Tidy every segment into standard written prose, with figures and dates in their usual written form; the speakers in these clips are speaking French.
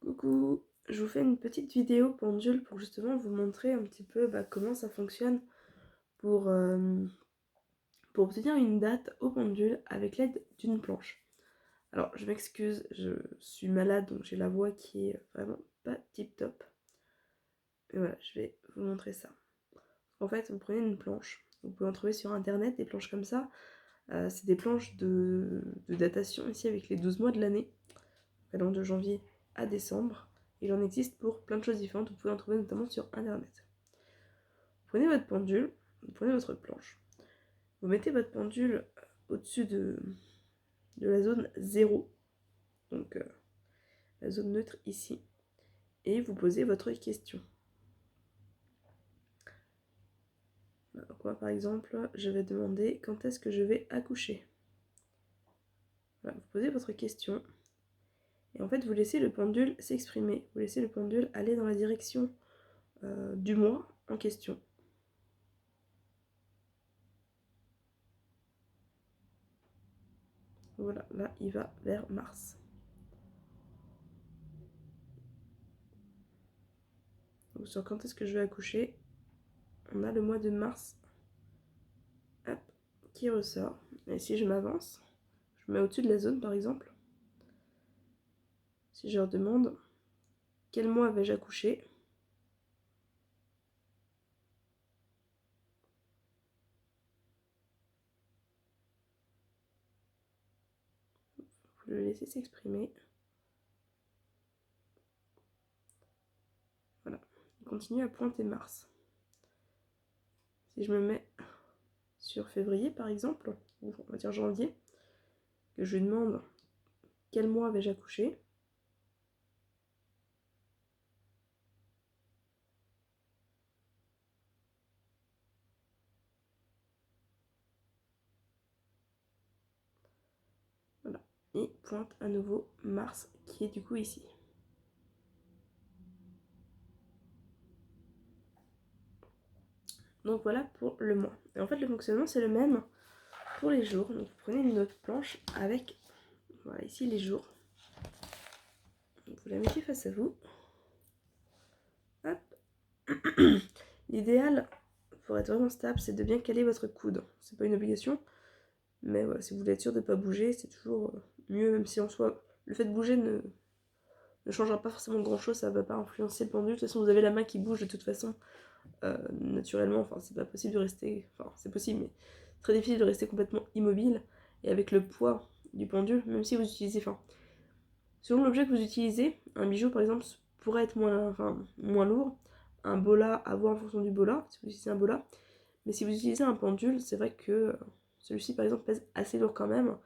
Coucou, je vous fais une petite vidéo pendule pour justement vous montrer un petit peu comment ça fonctionne pour, euh, pour obtenir une date au pendule avec l'aide d'une planche. Alors je m'excuse, je suis malade donc j'ai la voix qui est vraiment pas tip top. Mais voilà, je vais vous montrer ça. En fait, vous prenez une planche, vous pouvez en trouver sur internet des planches comme ça. C'est des planches de datation ici avec les 12 mois de l'année, allant de janvier à décembre. Il en existe pour plein de choses différentes, vous pouvez en trouver notamment sur internet. Vous prenez votre pendule, vous prenez votre planche, vous mettez votre pendule au-dessus de la zone 0, donc la zone neutre ici, et vous posez votre question. Donc moi par exemple, je vais demander quand est-ce que je vais accoucher. Voilà, vous posez votre question, et en fait vous laissez le pendule s'exprimer, vous laissez le pendule aller dans la direction du mois en question. Voilà, là il va vers mars. Donc sur quand est-ce que je vais accoucher, on a le mois de mars, hop, qui ressort. Et si je m'avance, je mets au-dessus de la zone par exemple. Si je leur demande quel mois vais-je accoucher, vous le laissez s'exprimer. Voilà, il continue à pointer mars. Si je me mets sur février par exemple, ou on va dire janvier, que je lui demande quel mois vais-je accoucher, voilà, et pointe à nouveau mars qui est du coup ici. Donc voilà pour le mois. Et en fait le fonctionnement c'est le même pour les jours. Donc vous prenez une autre planche avec, voilà ici les jours. Donc vous la mettez face à vous. Hop. L'idéal pour être vraiment stable c'est de bien caler votre coude. C'est pas une obligation, mais voilà, si vous voulez être sûr de ne pas bouger, c'est toujours mieux, même si en soi le fait de bouger ne changera pas forcément grand chose, ça va pas influencer le pendule. De toute façon vous avez la main qui bouge de toute façon naturellement, enfin c'est pas possible de rester, enfin c'est possible mais très difficile de rester complètement immobile, et avec le poids du pendule, même si vous utilisez, enfin selon l'objet que vous utilisez, un bijou par exemple pourrait être moins lourd, un bola à voir en fonction du bola, si vous utilisez un bola, mais si vous utilisez un pendule, c'est vrai que celui-ci par exemple pèse assez lourd quand même,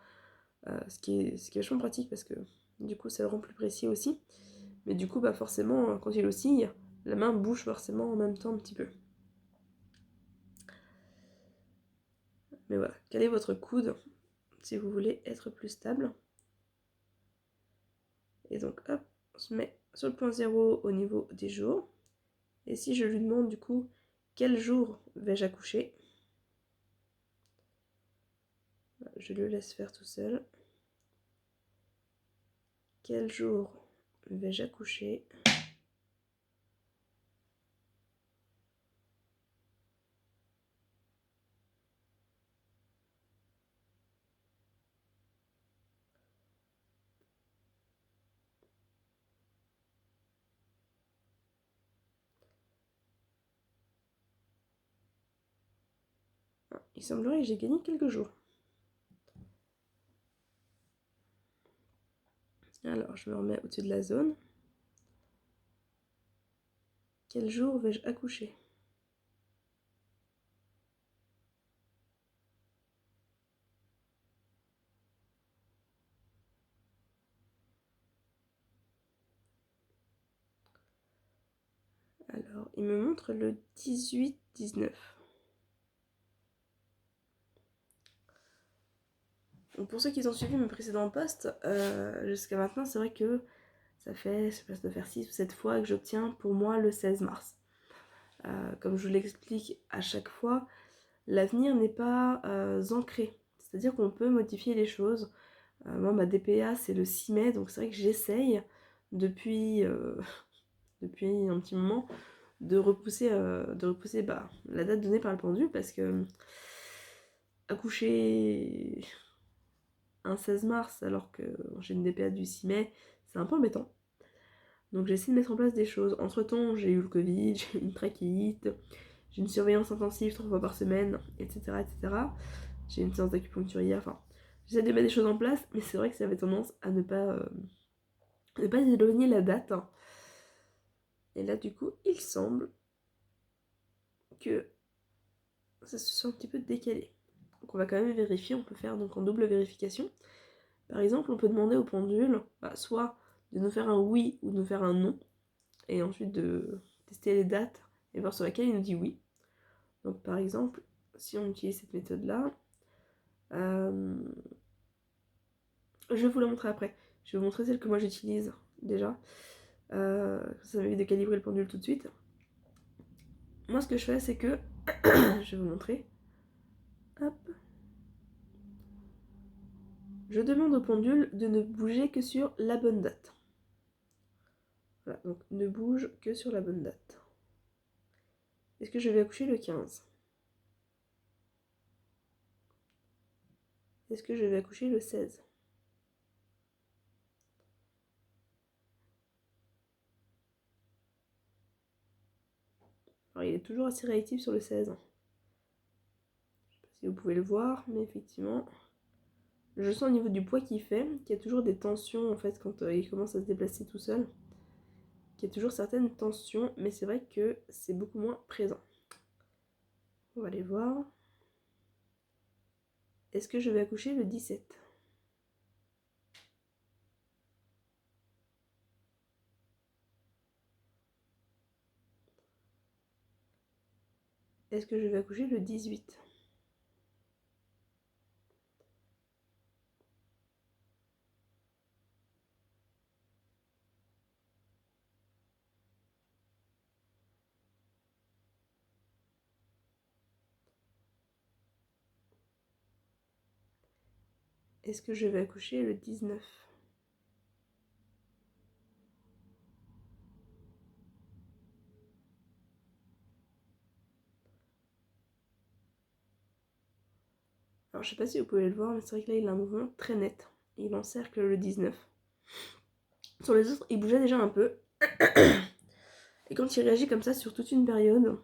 ce qui est vachement pratique parce que du coup ça le rend plus précis aussi, mais du coup forcément quand il oscille, la main bouge forcément en même temps un petit peu. Mais voilà, calez votre coude si vous voulez être plus stable. Et donc hop, on se met sur le point 0 au niveau des jours. Et si je lui demande du coup quel jour vais-je accoucher, je le laisse faire tout seul. Quel jour vais-je accoucher? Il semblerait que j'ai gagné quelques jours. Alors je me remets au-dessus de la zone. Quel jour vais-je accoucher? Alors il me montre le 18-19. Donc pour ceux qui ont suivi mes précédents posts, jusqu'à maintenant c'est vrai que ça fait, je pense, de faire 6 ou 7 fois que j'obtiens pour moi le 16 mars. Comme je vous l'explique à chaque fois, l'avenir n'est pas ancré. C'est-à-dire qu'on peut modifier les choses. Moi, ma DPA, c'est le 6 mai, donc c'est vrai que j'essaye depuis, depuis un petit moment de repousser la date donnée par le pendule, parce que accoucher un 16 mars alors que j'ai une DPA du 6 mai, c'est un peu embêtant. Donc j'ai essayé de mettre en place des choses. Entre temps, j'ai eu le Covid, j'ai eu une trachéite, j'ai une surveillance intensive 3 fois par semaine, etc. etc. J'ai une séance d'acupuncture hier, enfin, j'essaie de mettre des choses en place, mais c'est vrai que ça avait tendance à ne pas éloigner la date. Et là, du coup, il semble que ça se soit un petit peu décalé. Donc on va quand même vérifier, on peut faire donc en double vérification. Par exemple, on peut demander au pendule, soit de nous faire un oui ou de nous faire un non, et ensuite de tester les dates et voir sur laquelle il nous dit oui. Donc par exemple, si on utilise cette méthode-là, je vais vous la montrer après. Je vais vous montrer celle que moi j'utilise déjà. Ça m'évite de calibrer le pendule tout de suite. Moi ce que je fais c'est que, je vais vous montrer, hop, je demande au pendule de ne bouger que sur la bonne date. Voilà, donc ne bouge que sur la bonne date. Est-ce que je vais accoucher le 15 ? Est-ce que je vais accoucher le 16 ? Alors il est toujours assez réactif sur le 16. Je ne sais pas si vous pouvez le voir, mais effectivement, je sens au niveau du poids qu'il fait qu'il y a toujours des tensions en fait quand il commence à se déplacer tout seul. Qu'il y a toujours certaines tensions, mais c'est vrai que c'est beaucoup moins présent. On va aller voir. Est-ce que je vais accoucher le 17 ? Est-ce que je vais accoucher le 18 ? Est-ce que je vais accoucher le 19 ? Alors je sais pas si vous pouvez le voir, mais c'est vrai que là il a un mouvement très net. Il encercle le 19. Sur les autres, il bougeait déjà un peu. Et quand il réagit comme ça sur toute une période,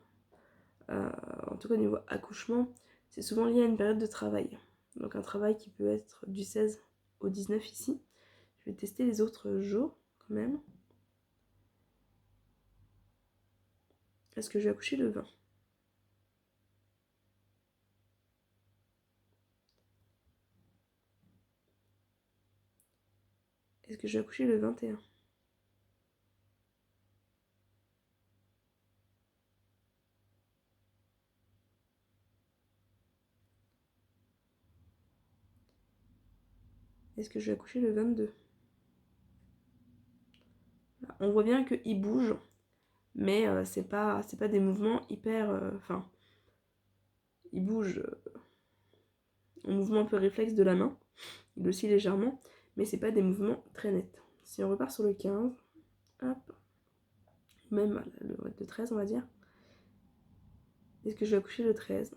en tout cas au niveau accouchement, c'est souvent lié à une période de travail. Donc un travail qui peut être du 16 au 19 ici. Je vais tester les autres jours quand même. Est-ce que je vais accoucher le 20 ? Est-ce que je vais accoucher le 21 ? Est-ce que je vais accoucher le 22 ? On voit bien qu'il bouge, mais c'est pas des mouvements hyper... Enfin, il bouge en mouvement un peu réflexe de la main, il oscille légèrement, mais c'est pas des mouvements très nets. Si on repart sur le 15, hop, même le 13 on va dire, est-ce que je vais accoucher le 13 ?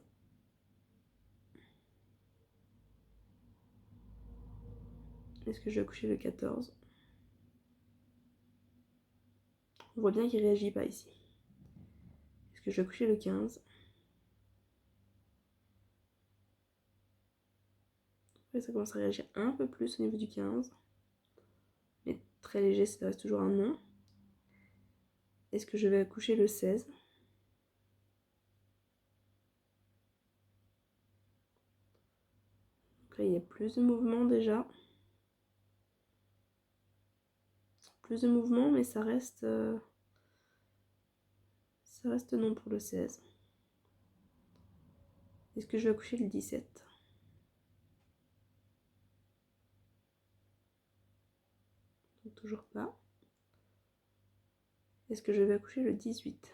Est-ce que je vais accoucher le 14 ? On voit bien qu'il réagit pas ici. Est-ce que je vais accoucher le 15 ? Après ça commence à réagir un peu plus au niveau du 15. Mais très léger, ça reste toujours un non. Est-ce que je vais accoucher le 16 ? Donc là, il y a plus de mouvement déjà. Plus de mouvement, mais ça reste non pour le 16. Est-ce que je vais accoucher le 17 ? Donc toujours pas. Est-ce que je vais accoucher le 18 ?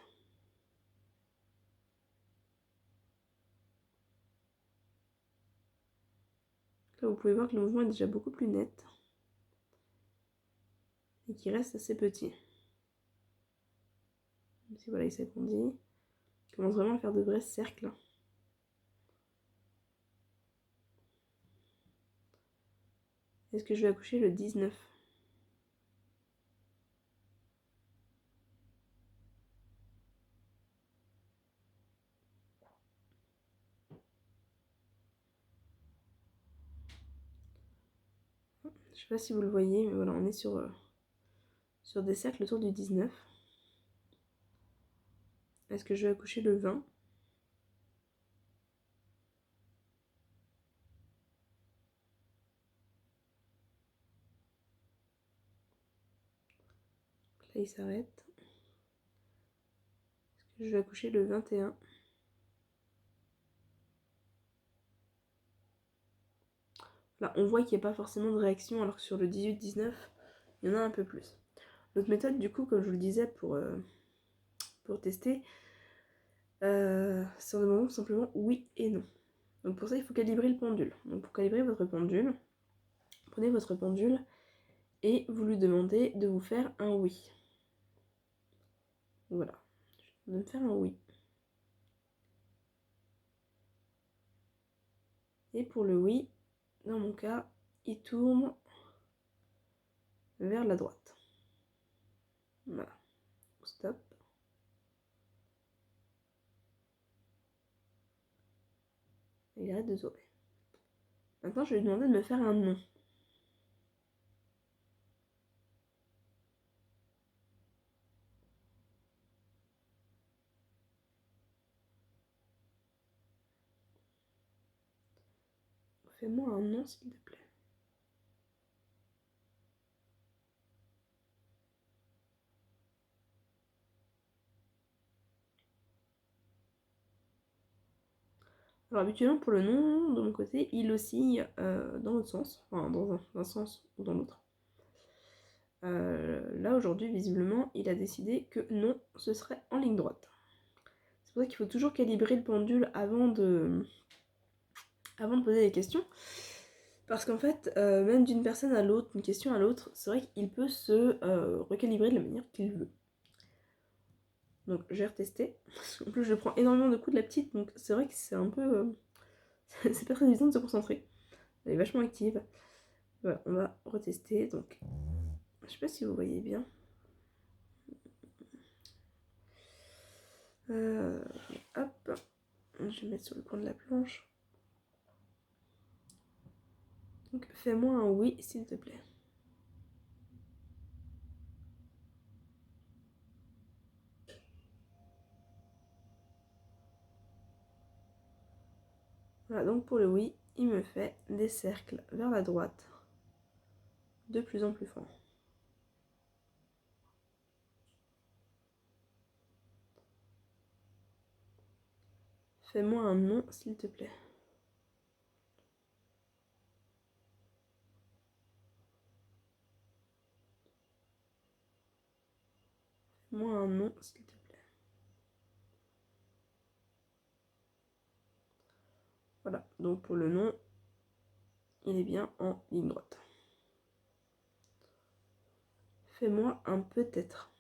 Là, vous pouvez voir que le mouvement est déjà beaucoup plus net. et qui reste assez petit. Même si voilà, il s'agrandit. Il commence vraiment à faire de vrais cercles. Est-ce que je vais accoucher le 19 ? Je sais pas si vous le voyez, mais voilà, on est sur des cercles autour du 19. Est-ce que je vais accoucher le 20 ? Là, il s'arrête. Est-ce que je vais accoucher le 21 ? Là, on voit qu'il n'y a pas forcément de réaction, alors que sur le 18-19, il y en a un peu plus. L'autre méthode, du coup, comme je vous le disais, pour tester, c'est en demandant tout simplement oui et non. Donc pour ça, il faut calibrer le pendule. Donc pour calibrer votre pendule, prenez votre pendule et vous lui demandez de vous faire un oui. Voilà, de me faire un oui. Et pour le oui, dans mon cas, il tourne vers la droite. Voilà, stop. Et il arrête de tourner. Maintenant, je vais lui demander de me faire un non. Fais-moi un non, s'il te plaît. Alors habituellement pour le non, de mon côté, il oscille dans l'autre sens, enfin dans un sens ou dans l'autre. Là aujourd'hui, visiblement, il a décidé que non, ce serait en ligne droite. C'est pour ça qu'il faut toujours calibrer le pendule avant de poser des questions. Parce qu'en fait, même d'une personne à l'autre, d'une question à l'autre, c'est vrai qu'il peut se recalibrer de la manière qu'il veut. Donc je vais retester. En plus, je prends énormément de coups de la petite, donc c'est vrai que c'est un peu... c'est pas très évident de se concentrer. Elle est vachement active. Voilà, on va retester. Donc, je sais pas si vous voyez bien. Hop, je vais mettre sur le coin de la planche. Donc, fais-moi un oui, s'il te plaît. Voilà, donc pour le oui, il me fait des cercles vers la droite, de plus en plus fort. Fais-moi un non, s'il te plaît. Fais-moi un non, s'il te plaît. Voilà, donc pour le non, il est bien en ligne droite. Fais-moi un peut-être.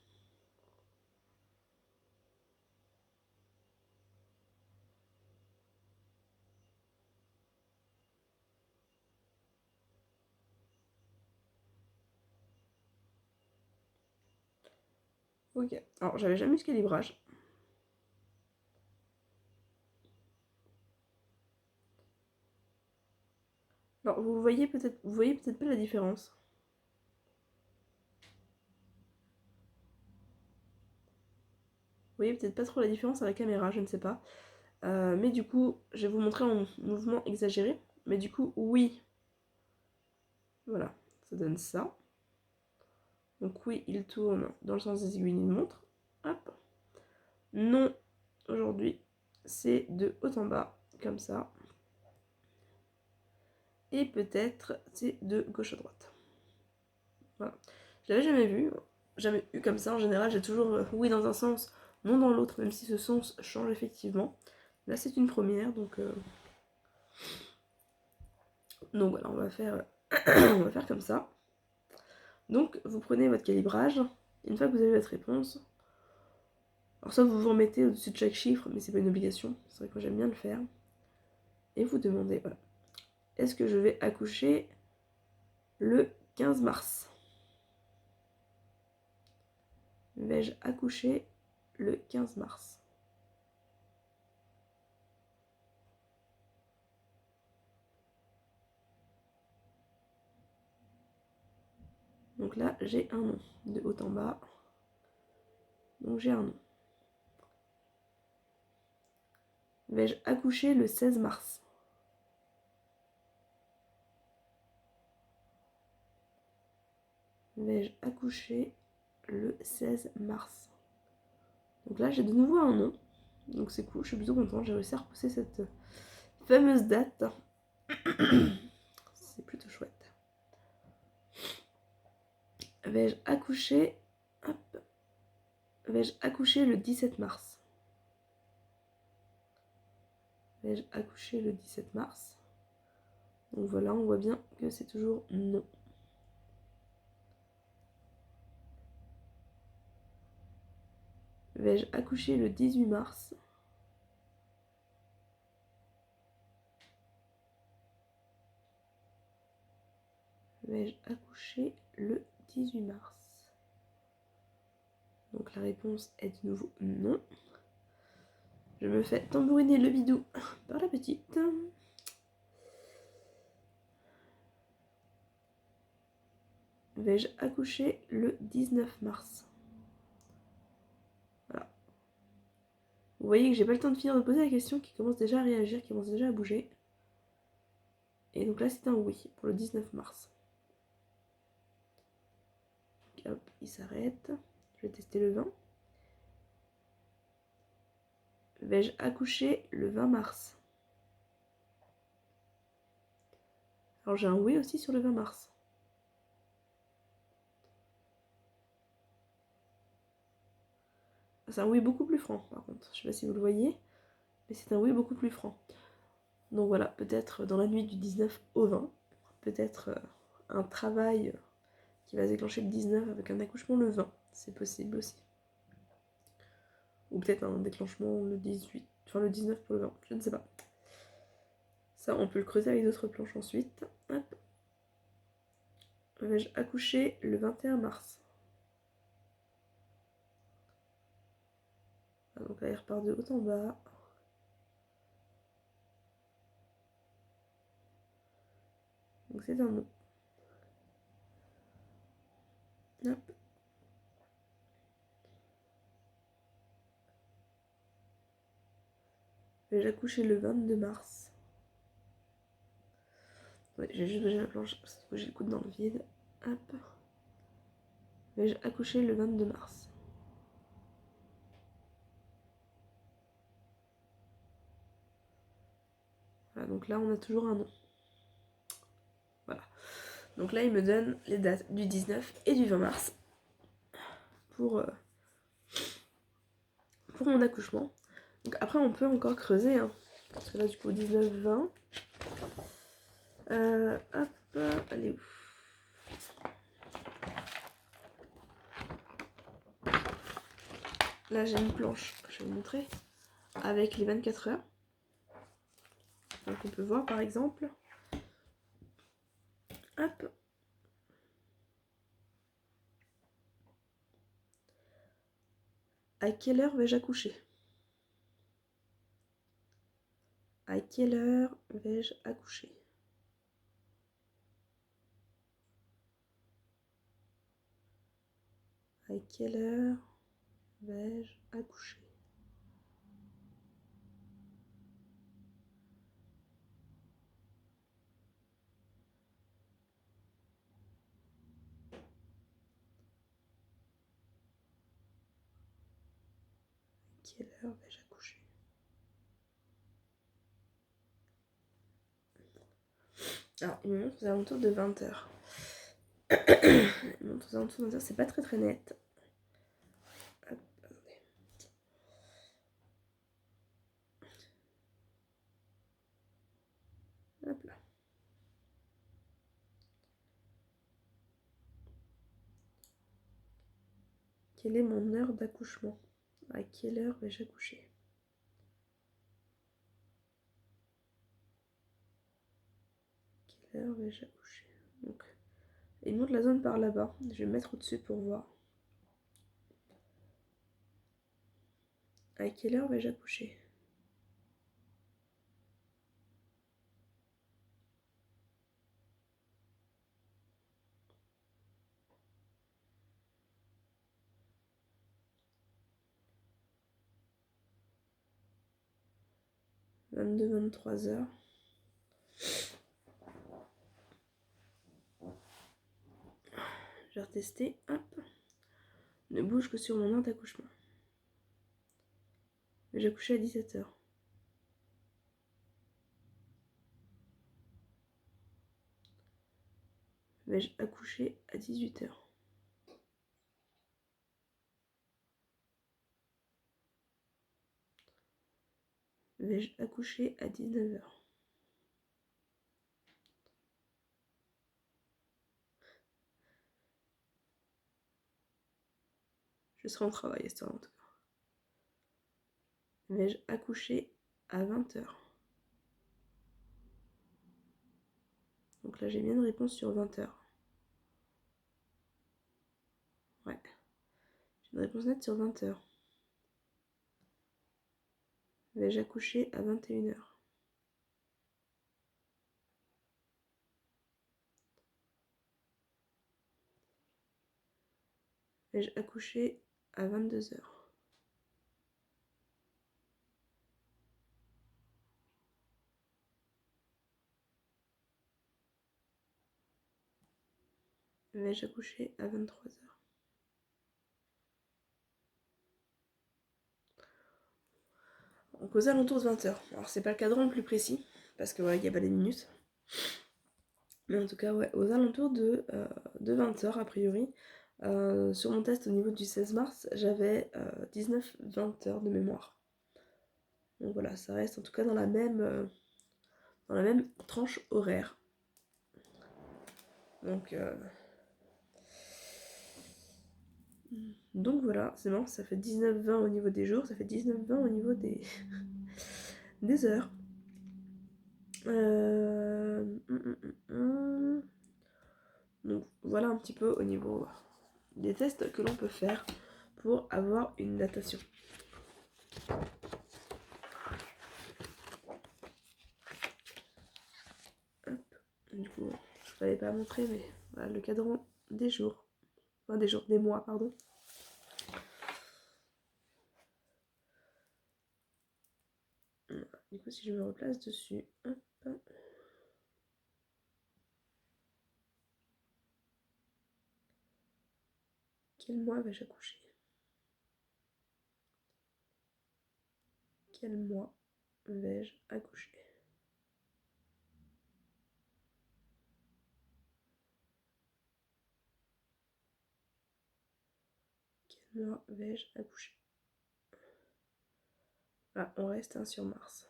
Ok, alors j'avais jamais eu ce calibrage. Alors vous voyez peut-être pas la différence. Vous voyez peut-être pas trop la différence à la caméra, je ne sais pas. Mais du coup, je vais vous montrer en mouvement exagéré. Mais du coup, oui. Voilà, ça donne ça. Donc oui, il tourne dans le sens des aiguilles d'une montre. Hop. Non, aujourd'hui, c'est de haut en bas, comme ça. Et peut-être c'est de gauche à droite. Voilà. Je l'avais jamais eu comme ça. En général, j'ai toujours oui dans un sens, non dans l'autre, même si ce sens change effectivement. Là, c'est une première, donc voilà, on va faire, on va faire comme ça. Donc vous prenez votre calibrage, une fois que vous avez votre réponse, alors soit vous vous remettez au-dessus de chaque chiffre, mais c'est pas une obligation, c'est vrai que moi j'aime bien le faire, et vous demandez, voilà, est-ce que je vais accoucher le 15 mars? Vais-je accoucher le 15 mars? Donc là, j'ai un nom, de haut en bas. Donc j'ai un nom. Vais-je accoucher le 16 mars? Vais-je accoucher le 16 mars? Donc là, j'ai de nouveau un nom. Donc c'est cool, je suis plutôt contente. J'ai réussi à repousser cette fameuse date. C'est plutôt chouette. Vais-je accoucher... Hop. Vais-je accoucher le 17 mars? Vais-je accoucher le 17 mars? Donc voilà, on voit bien que c'est toujours non. Vais-je accoucher le 18 mars? Vais-je accoucher le 18 mars? Donc la réponse est de nouveau non. Je me fais tambouriner le bidou par la petite. Vais-je accoucher le 19 mars? Voilà. Vous voyez que j'ai pas le temps de finir de poser la question, qui commence déjà à réagir, qui commence déjà à bouger. Et donc là c'est un oui pour le 19 mars. Donc, hop, il s'arrête. Je vais tester le 20. Vais-je accoucher le 20 mars? Alors j'ai un oui aussi sur le 20 mars. C'est un oui beaucoup plus franc par contre. Je sais pas si vous le voyez, mais c'est un oui beaucoup plus franc. Donc voilà, peut-être dans la nuit du 19 au 20, peut-être un travail qui va se déclencher le 19 avec un accouchement le 20, c'est possible aussi. Ou peut-être un déclenchement le 18, enfin le 19 pour le 20, je ne sais pas. Ça, on peut le creuser avec d'autres planches ensuite. Hop. Vais-je accoucher le 21 mars? Ah, donc là, il repart de haut en bas. Donc c'est un non. Hop. Vais-je accoucher le 22 mars? Ouais, j'ai juste bougé la planche parce que j'ai le coude dans le vide. Hop. Vais-je accoucher le 22 mars? Voilà, donc là on a toujours un non. Voilà. Donc là il me donne les dates du 19 et du 20 mars pour mon accouchement. Donc après on peut encore creuser, hein, parce que là du coup 19-20. Hop, elle est où? Là j'ai une planche, je vais vous montrer, avec les 24 heures. Donc on peut voir par exemple, hop, à quelle heure vais-je accoucher? À quelle heure vais-je accoucher? À quelle heure vais-je accoucher? À quelle heure vais-je accoucher? Alors, il me montre aux alentours de 20h. Il me montre aux alentours de 20h, c'est pas très net. Hop, attendez. Hop là. Quelle est mon heure d'accouchement? À quelle heure vais-je accoucher? Quelle heure vais-je accoucher? Donc, il montre la zone par là-bas. Je vais me mettre au-dessus pour voir. À quelle heure vais-je accoucher? « 22-23 heures. Je vais retester. Hop. Ne bouge que sur mon heure d'accouchement. Vais-je accoucher à 17 heures? Vais-je accoucher à 18 heures? Vais-je accoucher à 19 heures? Je serai en travail à cette heure en tout cas. Vais-je accoucher à 20 heures? Donc là j'ai bien une réponse sur 20 heures. Ouais. J'ai une réponse nette sur 20 heures. Vais-je accoucher à 21 heures? Vais-je accoucher à 22 heures? Vais-je accoucher à 23 heures? Donc aux alentours de 20 heures. Alors c'est pas le cadran le plus précis, parce que ouais, il n'y a pas les minutes. Mais en tout cas, ouais, aux alentours de 20 heures a priori. Sur mon test au niveau du 16 mars, j'avais 19-20 heures de mémoire. Donc voilà, ça reste en tout cas dans la même tranche horaire. Donc voilà, c'est bon, ça fait 19-20 au niveau des jours, ça fait 19-20 au niveau des, des heures. Donc voilà un petit peu au niveau des tests que l'on peut faire pour avoir une datation. Hop. Du coup, je ne fallait pas montrer, mais voilà le cadran des jours. Enfin des jours, des mois, pardon. Du coup, si je me replace dessus, hop. Quel mois vais-je accoucher? Quel mois vais-je accoucher? Quel mois vais-je accoucher? Ah, on reste sur Mars.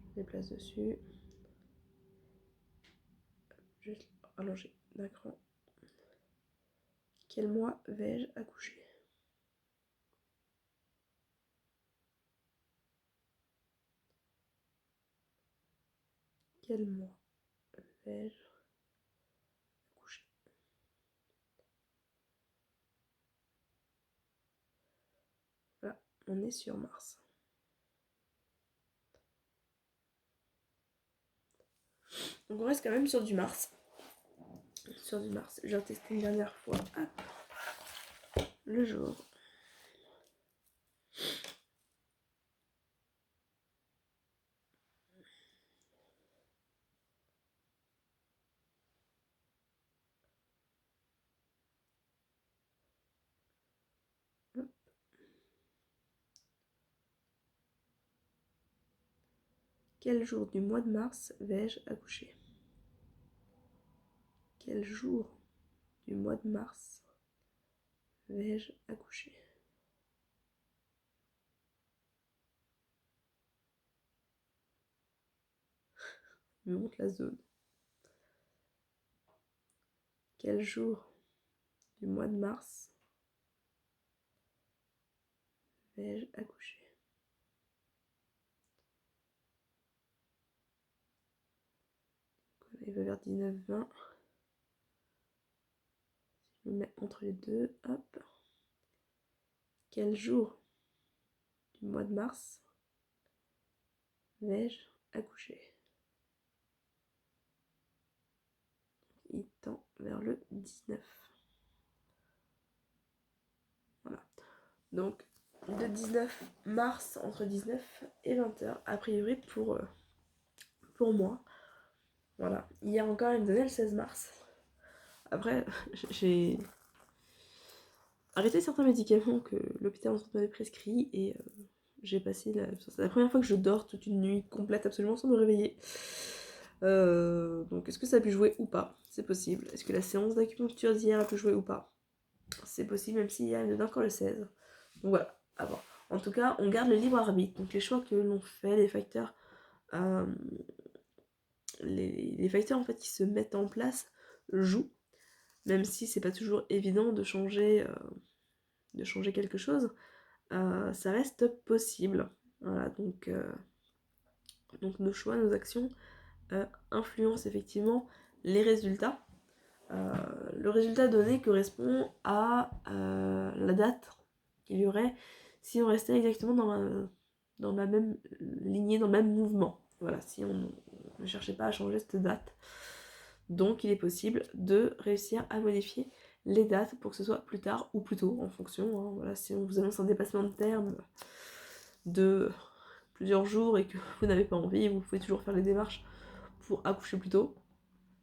Je me déplace dessus. Juste allonger d'un cran. Quel mois vais-je accoucher? Quel mois vais-je accoucher? Voilà, on est sur Mars. Donc on reste quand même sur du Mars. Sur du Mars. Je vais tester une dernière fois. Hop. Le jour. Hop. Quel jour du mois de mars vais-je accoucher? Quel jour du mois de mars vais-je accoucher? Il me montre la zone. Quel jour du mois de mars vais-je accoucher? Il va vers 19-20. Je me mets entre les deux, hop. Quel jour du mois de mars vais-je accoucher? Il tend vers le 19. Voilà. Donc, le 19 mars, entre 19 et 20h, a priori pour moi. Voilà. Hier encore, il me donnait le 16 mars. Après, j'ai arrêté certains médicaments que l'hôpital m'avait prescrits et j'ai passé c'est la première fois que je dors toute une nuit complète absolument sans me réveiller. Donc est-ce que ça a pu jouer ou pas? C'est possible. Est-ce que la séance d'acupuncture d'hier a pu jouer ou pas? C'est possible, même s'il y a encore le 16. Donc voilà, à voir. En tout cas, on garde le libre arbitre. Donc les choix que l'on fait, les facteurs, les facteurs en fait qui se mettent en place jouent, même si c'est pas toujours évident de changer quelque chose. Ça reste possible. Voilà, donc nos choix, nos actions influencent effectivement les résultats. Le résultat donné correspond à la date qu'il y aurait si on restait exactement dans la même lignée, dans le même mouvement. Voilà, si on ne cherchait pas à changer cette date. Donc il est possible de réussir à modifier les dates pour que ce soit plus tard ou plus tôt en fonction. Hein, voilà, si on vous annonce un dépassement de terme de plusieurs jours et que vous n'avez pas envie, vous pouvez toujours faire les démarches pour accoucher plus tôt,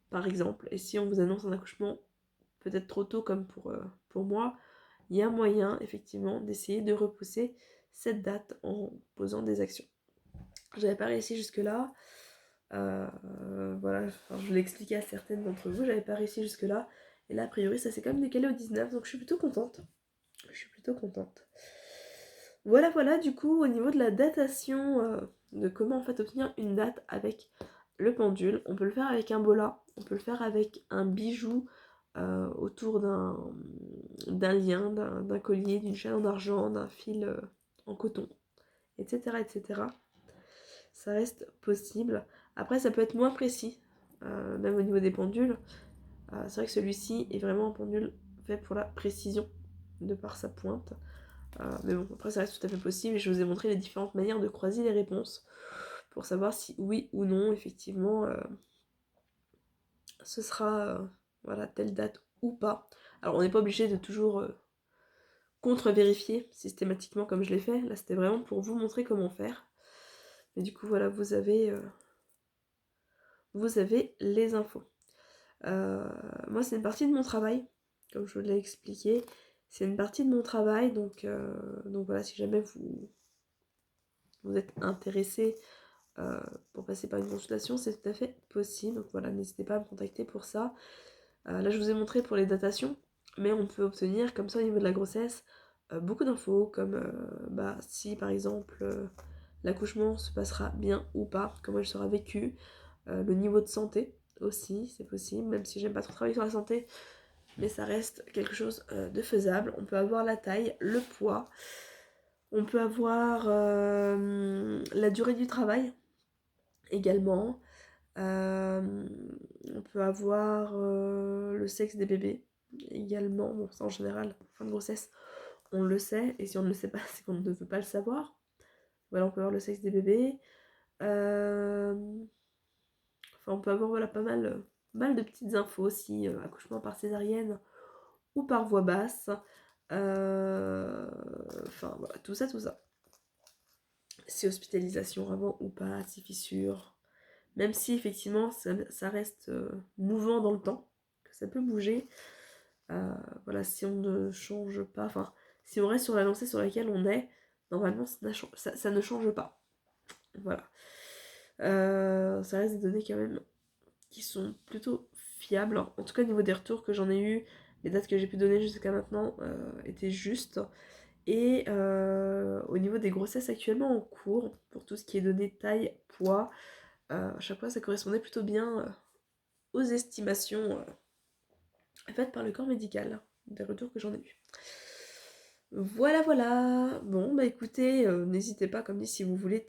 par exemple. Et si on vous annonce un accouchement peut-être trop tôt comme pour moi, il y a moyen effectivement d'essayer de repousser cette date en posant des actions. J'avais pas réussi jusque là. Voilà, enfin, je l'ai expliqué à certaines d'entre vous, j'avais pas réussi jusque là. Et là, a priori, ça s'est quand même décalé au 19, donc je suis plutôt contente. Voilà, du coup, au niveau de la datation, de comment en fait obtenir une date avec le pendule, on peut le faire avec un bola, on peut le faire avec un bijou autour d'un lien, d'un collier, d'une chaîne en argent, d'un fil en coton, etc. Ça reste possible. Après, ça peut être moins précis, même au niveau des pendules. C'est vrai que celui-ci est vraiment un pendule fait pour la précision, de par sa pointe. Mais bon, après ça reste tout à fait possible et je vous ai montré les différentes manières de croiser les réponses pour savoir si oui ou non, effectivement, ce sera voilà, telle date ou pas. Alors on n'est pas obligé de toujours contre-vérifier systématiquement comme je l'ai fait. Là c'était vraiment pour vous montrer comment faire. Mais du coup voilà, vous avez les infos. Moi c'est une partie de mon travail, comme je vous l'ai expliqué. C'est une partie de mon travail, donc voilà, si jamais vous êtes intéressé pour passer par une consultation, c'est tout à fait possible. Donc voilà, n'hésitez pas à me contacter pour ça. Là, je vous ai montré pour les datations, mais on peut obtenir, comme ça, au niveau de la grossesse, beaucoup d'infos, comme si par exemple l'accouchement se passera bien ou pas, comment elle sera vécue, le niveau de santé aussi, c'est possible, même si j'aime pas trop travailler sur la santé, mais ça reste quelque chose de faisable. On peut avoir la taille, le poids, on peut avoir la durée du travail également. On peut avoir le sexe des bébés également. Bon, ça en général, fin de grossesse, on le sait. Et si on ne le sait pas, c'est qu'on ne veut pas le savoir. Voilà, on peut avoir le sexe des bébés. Enfin, on peut avoir voilà, pas mal de petites infos aussi. Accouchement par césarienne ou par voie basse. Enfin, voilà, tout ça. Si hospitalisation avant ou pas, si fissure. Même si effectivement ça reste mouvant dans le temps, que ça peut bouger. Voilà, si on ne change pas, enfin, si on reste sur la lancée sur laquelle on est, normalement ça ne change pas. Voilà. Ça reste des données quand même qui sont plutôt fiables. En tout cas, au niveau des retours que j'en ai eu, les dates que j'ai pu donner jusqu'à maintenant étaient justes. Et au niveau des grossesses actuellement en cours, pour tout ce qui est donné taille, poids, à chaque fois ça correspondait plutôt bien aux estimations faites par le corps médical. des retours que j'en ai eu. Voilà, voilà. Bon, bah écoutez, n'hésitez pas, comme dit, si vous voulez